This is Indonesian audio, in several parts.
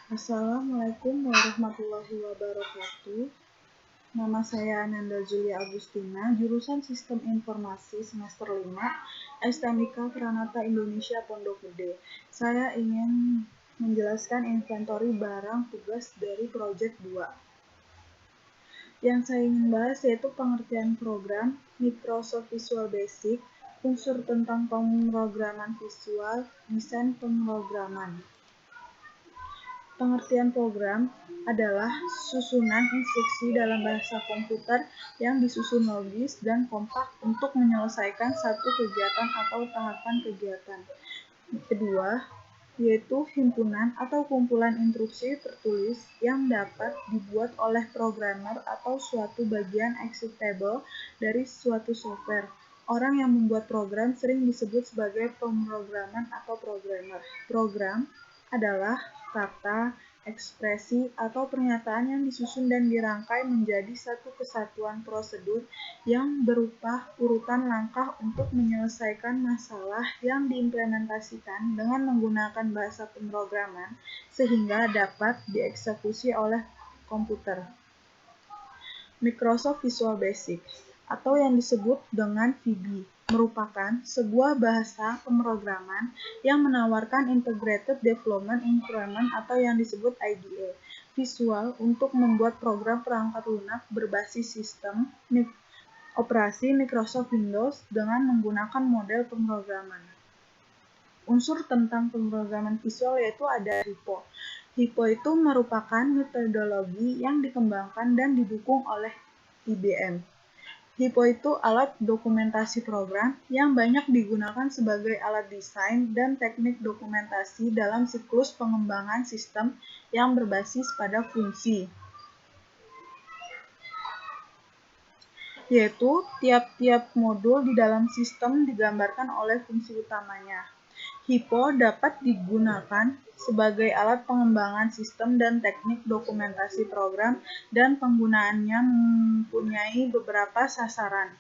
Assalamualaikum warahmatullahi wabarakatuh. Nama saya Ananda Julia Agustina, jurusan Sistem Informasi semester 5, STMIK Pranata Indonesia Pondok Gede. Saya ingin menjelaskan inventory barang tugas dari Project 2. Yang saya ingin bahas yaitu pengertian program, Microsoft Visual Basic, unsur tentang pemrograman visual, desain pemrograman. Pengertian program adalah susunan instruksi dalam bahasa komputer yang disusun logis dan kompak untuk menyelesaikan satu kegiatan atau tahapan kegiatan. Kedua, yaitu himpunan atau kumpulan instruksi tertulis yang dapat dibuat oleh programmer atau suatu bagian executable dari suatu software. Orang yang membuat program sering disebut sebagai pemrograman atau programmer. Program adalah kata, ekspresi, atau pernyataan yang disusun dan dirangkai menjadi satu kesatuan prosedur yang berupa urutan langkah untuk menyelesaikan masalah yang diimplementasikan dengan menggunakan bahasa pemrograman sehingga dapat dieksekusi oleh komputer. Microsoft Visual Basic atau yang disebut dengan VB merupakan sebuah bahasa pemrograman yang menawarkan Integrated Development Environment atau yang disebut IDE visual untuk membuat program perangkat lunak berbasis sistem operasi Microsoft Windows dengan menggunakan model pemrograman. Unsur tentang pemrograman visual yaitu ada HIPPO. HIPPO itu merupakan metodologi yang dikembangkan dan didukung oleh IBM. HIPPO itu alat dokumentasi program yang banyak digunakan sebagai alat desain dan teknik dokumentasi dalam siklus pengembangan sistem yang berbasis pada fungsi. Yaitu tiap-tiap modul di dalam sistem digambarkan oleh fungsi utamanya. HIPPO dapat digunakan sebagai alat pengembangan sistem dan teknik dokumentasi program dan penggunaannya mempunyai beberapa sasaran.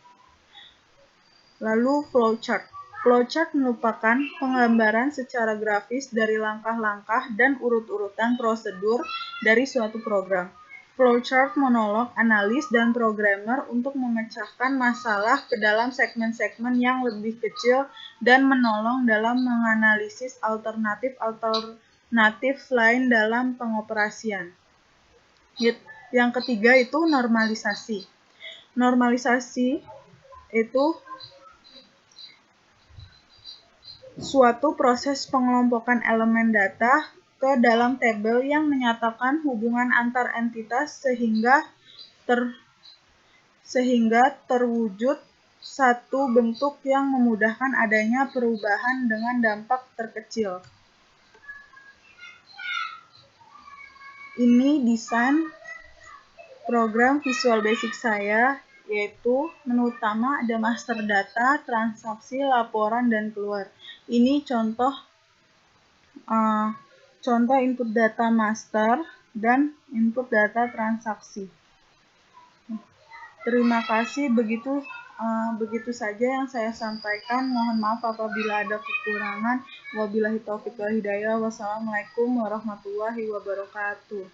Lalu flowchart. Flowchart merupakan penggambaran secara grafis dari langkah-langkah dan urut-urutan prosedur dari suatu program. Flowchart monolog analis dan programmer untuk memecahkan masalah ke dalam segmen-segmen yang lebih kecil dan menolong dalam menganalisis alternatif lain dalam pengoperasian. Yang ketiga itu normalisasi. Normalisasi itu suatu proses pengelompokan elemen data ke dalam tabel yang menyatakan hubungan antar entitas sehingga terwujud satu bentuk yang memudahkan adanya perubahan dengan dampak terkecil. Ini desain program Visual Basic saya, yaitu menu utama ada master data, transaksi, laporan, dan keluar. Ini contoh input data master dan input data transaksi. Terima kasih, begitu saja yang saya sampaikan. Mohon maaf apabila ada kekurangan. Wabillahi taufiq wal hidayah. Wassalamualaikum warahmatullahi wabarakatuh.